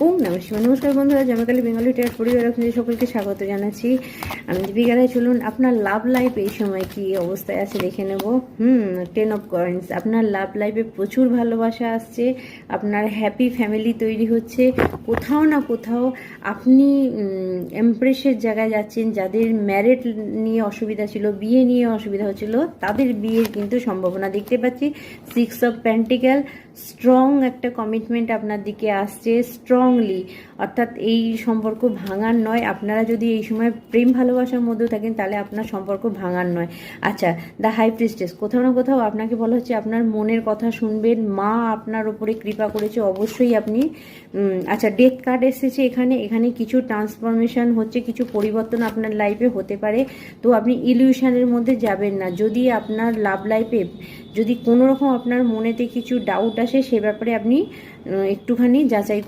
ওম নমঃ শিবায়। নমস্কার বন্ধুরা, জমাকালী বেঙ্গলি টেরার পরিবার আপনাদের সকলকে স্বাগত জানাচ্ছি। আমি দীপিকা রায়। চলুন আপনার লাভ লাইফ এই সময় কি অবস্থায় আছে দেখে নেব। 10 অফ কয়েন্স। আপনার লাভ লাইফে প্রচুর ভালোবাসা আসছে, আপনার হ্যাপি ফ্যামিলি তৈরি হচ্ছে। কোথাও না কোথাও আপনি এমপ্রেসের জায়গায় যাচ্ছেন। যাদের ম্যারেড নিয়ে অসুবিধা ছিল, বিয়ে নিয়ে অসুবিধা হচ্ছিল, তাদের বিয়ের কিন্তু সম্ভাবনা দেখতে পাচ্ছি। 6 অফ পেন্টিক্যাল, স্ট্রং একটা কমিটমেন্ট আপনার দিকে আসছে স্ট্রংলি, অর্থাৎ এই সম্পর্ক ভাঙার নয়। আপনারা যদি এই সময় প্রেম ভালোবাসার মধ্যে থাকেন তাহলে আপনার সম্পর্ক ভাঙার নয়। আচ্ছা, দ্য হাই প্রিস্টেস, কোথাও না কোথাও আপনাকে বলা হচ্ছে আপনার মনের কথা শুনবেন, মা আপনার ওপরে কৃপা করেছে, অবশ্যই আপনি আচ্ছা, ডেথ কার্ড এসেছে এখানে। এখানে কিছু ট্রান্সফরমেশন হচ্ছে, কিছু পরিবর্তন আপনার লাইফে হতে পারে। তো আপনি ইলিউশনের মধ্যে যাবেন না। যদি আপনার লাভ লাইফে যদি কোনো রকম আপনার মনেতে কিছু ডাউট আসে, সে ব্যাপারে আপনি একটুখানি যাচাই